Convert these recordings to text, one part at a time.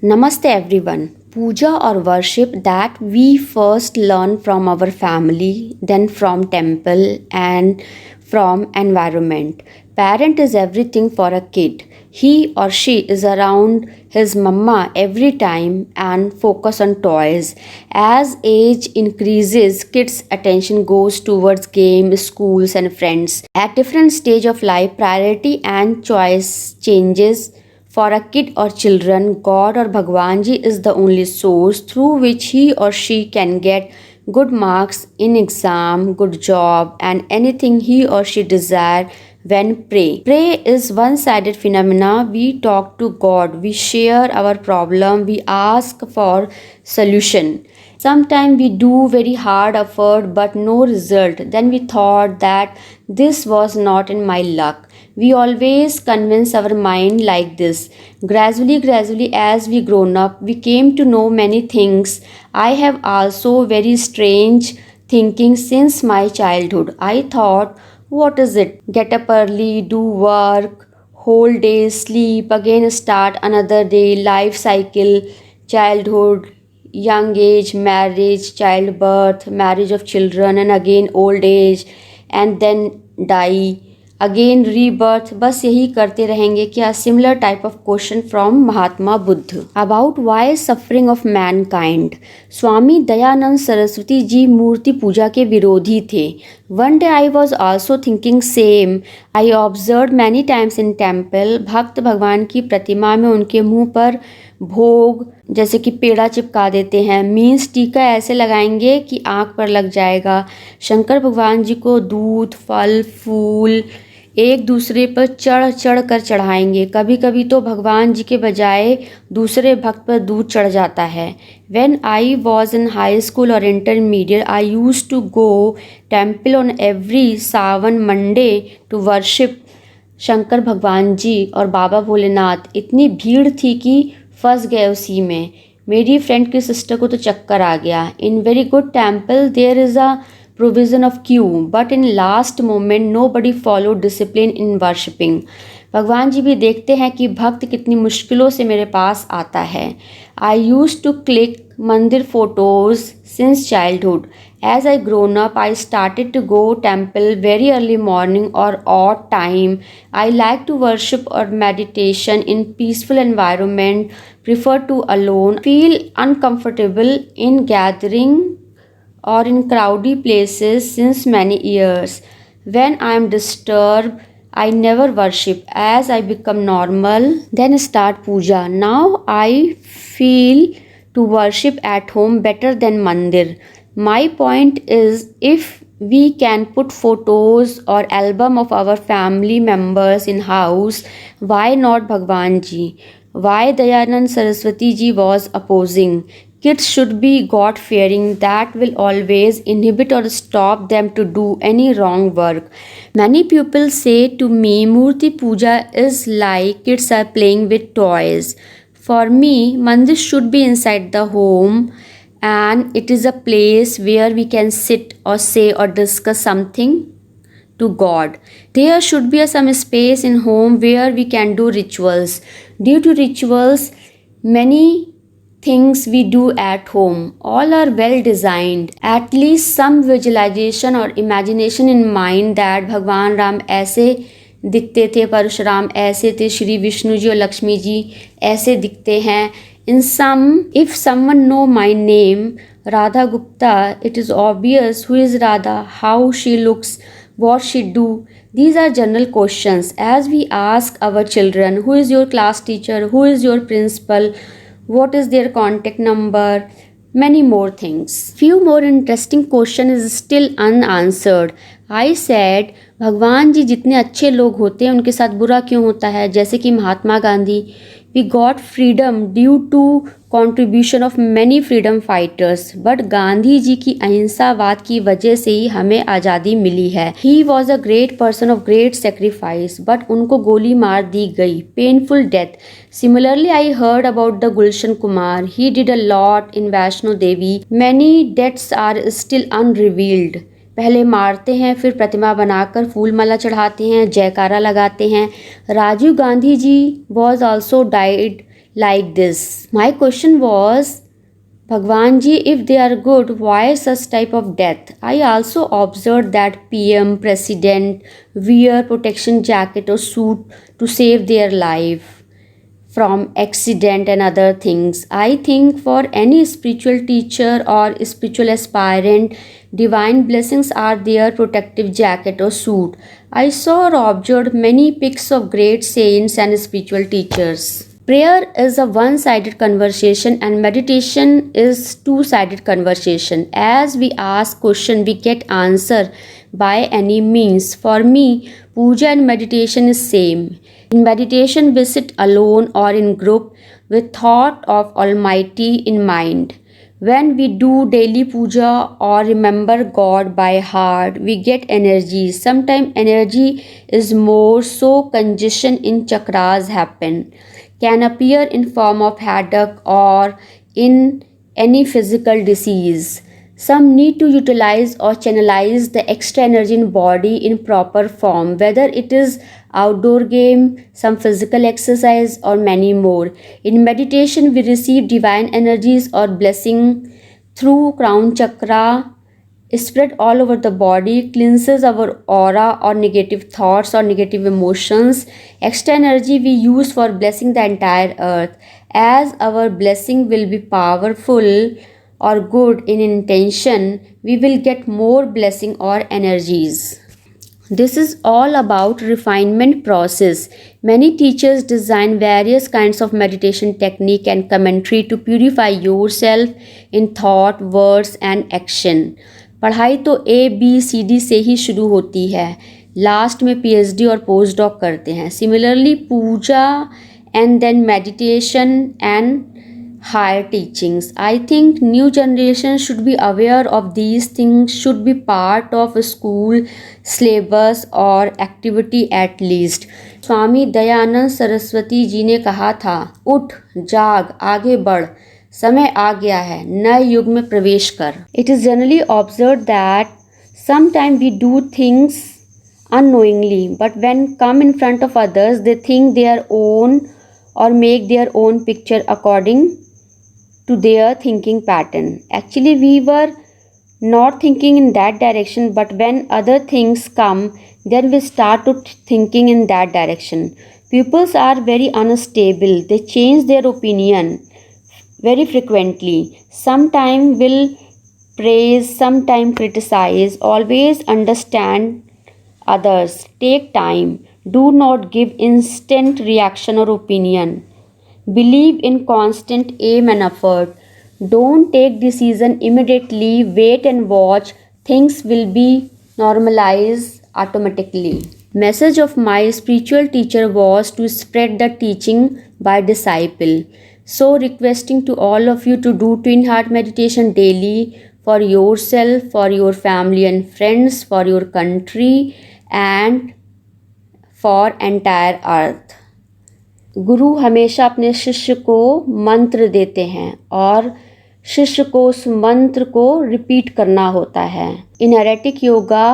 Namaste everyone. Puja or worship that we first learn from our family, then from temple and from environment. Parent is everything for a kid. He or she is around his mama every time and focus on toys. As age increases, kids' attention goes towards games, schools and friends. At different stage of life, priority and choice changes. For a kid or children, God or Bhagwan Ji is the only source through which he or she can get good marks in exam, good job and anything he or she desire when pray. Pray is one-sided phenomena. We talk to God, we share our problem, we ask for solution. Sometimes we do very hard effort but no result. Then we thought that this was not in my luck. We always convince our mind like this. Gradually, as we grown up, we came to know many things. I have also very strange thinking since my childhood. I thought, what is it? Get up early, do work, whole day, sleep, again start another day, life cycle, childhood, young age, marriage, childbirth, marriage of children, and again old age, and then die. Again rebirth, बस यही करते रहेंगे क्या? Similar type of question from Mahatma Buddha about why suffering of mankind. Swami Dayanand Saraswati ji मूर्ति पूजा के विरोधी थे. One day I was also thinking same. I observe many times in temple. भक्त भगवान की प्रतिमा में उनके मुंह पर भोग जैसे कि पेड़ा चिपका देते हैं. मीन्स टीका ऐसे लगाएंगे कि आँख पर लग जाएगा. शंकर भगवान जी को दूध, फल, फूल एक दूसरे पर चढ़ चढ़ कर चढ़ाएंगे. कभी कभी तो भगवान जी के बजाय दूसरे भक्त पर दूध चढ़ जाता है. When I was in high school or intermediate, I used to go temple on every Sawan Monday to worship Shankar भगवान जी और बाबा भोलेनाथ. इतनी भीड़ थी कि फंस गए उसी में. मेरी फ्रेंड की सिस्टर को तो चक्कर आ गया. In very good temple there is a provision of queue, but in last moment nobody followed discipline in worshipping. भगवान जी भी देखते हैं कि भक्त कितनी मुश्किलों से मेरे पास आता है. I used to click मंदिर photos since childhood. As I grown up, I started to go temple very early morning or odd time. I like to worship or meditation in peaceful environment. Prefer to alone. Feel uncomfortable in gathering or in crowded places since many years. When I am disturbed, I never worship. As I become normal, then start puja. Now I feel to worship at home better than mandir. My point is, if we can put photos or album of our family members in house, why not Bhagwan Ji? Why Dayanand Saraswati Ji was opposing? Kids should be God fearing. That will always inhibit or stop them to do any wrong work. Many people say to me, Murti Puja is like kids are playing with toys. For me, mandir should be inside the home and it is a place where we can sit or say or discuss something to God. There should be some space in home where we can do rituals. Due to rituals, many things we do at home all are well designed. At least some visualization or imagination in mind that भगवान राम ऐसे दिखते थे, परशुराम ऐसे थे, श्री विष्णु जी और लक्ष्मी जी ऐसे दिखते हैं. In some, if someone know my name Radha Gupta, it is obvious who is Radha, how she looks, what she do. These are general questions. As we ask our children, who is your class teacher, who is your principal, what is their contact number, many more things. Few more interesting question is still unanswered. I said, भगवान जी जितने अच्छे लोग होते हैं उनके साथ बुरा क्यों होता है? जैसे कि Mahatma Gandhi. We got freedom due to contribution of many freedom fighters. But Gandhi ji की अहिंसावाद की वजह से ही हमें आज़ादी मिली है. He was a great person of great sacrifice. But उनको गोली मार दी गई. Painful death. Similarly, I heard about the Gulshan Kumar. He did a lot in Vaishno Devi. Many deaths are still unrevealed. पहले मारते हैं, फिर प्रतिमा बनाकर फूल माला चढ़ाते हैं, जयकारा लगाते हैं. Rajiv Gandhi ji was also died like this. My question was, Bhagwan ji, if they are good, why such type of death? I also observed that PM, president wear protection jacket or suit to save their life from accident and other things. I think for any spiritual teacher or spiritual aspirant, divine blessings are their protective jacket or suit. I saw or observed many pics of great saints and spiritual teachers. Prayer is a one-sided conversation and meditation is two-sided conversation. As we ask question, we get answer by any means. For me, puja and meditation is same. In meditation, we sit alone or in group with thought of Almighty in mind. When we do daily puja or remember God by heart, we get energy. Sometimes energy is more, so congestion in chakras happen. Can appear in form of headache or in any physical disease. Some need to utilize or channelize the extra energy in body in proper form, whether it is outdoor game, some physical exercise or many more. In meditation, we receive divine energies or blessing through crown chakra, spread all over the body, cleanses our aura or negative thoughts or negative emotions. Extra energy we use for blessing the entire earth. As our blessing will be powerful or good in intention, we will get more blessing or energies. This is all about refinement process. Many teachers design various kinds of meditation technique and commentary to purify yourself in thought, words and action. पढ़ाई तो ABCD से ही शुरू होती है, last में PhD और post doc करते हैं. Similarly puja and then meditation and higher teachings. I think new generation should be aware of these things, should be part of a school syllabus or activity at least. स्वामी दयानंद सरस्वती जी ने कहा था, उठ जाग आगे बढ़, समय आ गया है, नए युग में प्रवेश कर. It is generally observed that sometimes we do things unknowingly, but when come in front of others, they think their own or make their own picture according to their thinking pattern. Actually, we were not thinking in that direction, but when other things come, then we start to thinking in that direction. Pupils are very unstable. They change their opinion very frequently. Sometime will praise, sometime criticize. Always understand others. Take time. Do not give instant reaction or opinion. Believe in constant aim and effort. Don't take decision immediately. Wait and watch. Things will be normalized automatically. Message of my spiritual teacher was to spread the teaching by disciple. So requesting to all of you to do twin heart meditation daily for yourself, for your family and friends, for your country and for entire earth. गुरु हमेशा अपने शिष्य को मंत्र देते हैं और शिष्य को उस मंत्र को रिपीट करना होता है. In erratic yoga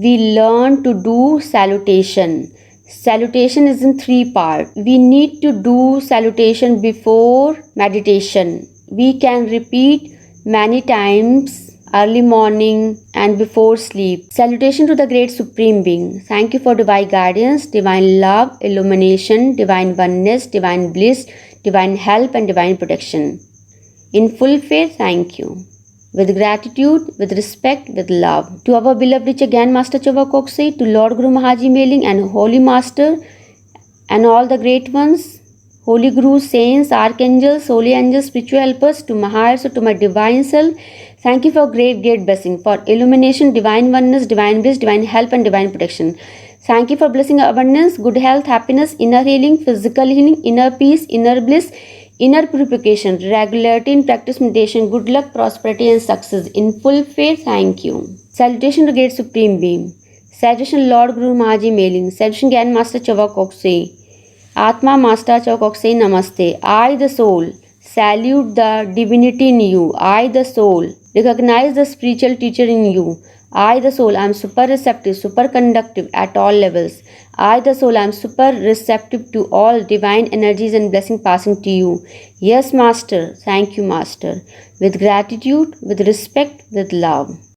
we learn to do salutation. Salutation is in 3 parts. We need to do salutation before meditation. We can repeat many times early morning and before sleep. Salutation to the great supreme being. Thank you for divine guidance, divine love, illumination, divine oneness, divine bliss, divine help and divine protection. In full faith, thank you. With gratitude, with respect, with love. To our beloved teacher Gyan Master Chava Koksai, to Lord Guru Mahaji Mailing and Holy Master and all the great ones, Holy Gurus, Saints, Archangels, Holy Angels, Spiritual Helpers, to Mahayas, to my Divine Self, thank you for great blessing, for illumination, divine oneness, divine bliss, divine help and divine protection. Thank you for blessing abundance, good health, happiness, inner healing, physical healing, inner peace, inner bliss, inner purification, regularity in practice meditation, good luck, prosperity and success. In full faith, thank you. Salutation to Great Supreme Being. Salutation Lord Guru Mahaji Mailing. Salutation Gyan Master Chava Koksai. Atma Master Chava Koksai Namaste. I the soul salute the divinity in you. I the soul recognize the spiritual teacher in you. I, the soul, am super receptive, super conductive at all levels. I, the soul, am super receptive to all divine energies and blessing passing to you. Yes, Master. Thank you, Master. With gratitude, with respect, with love.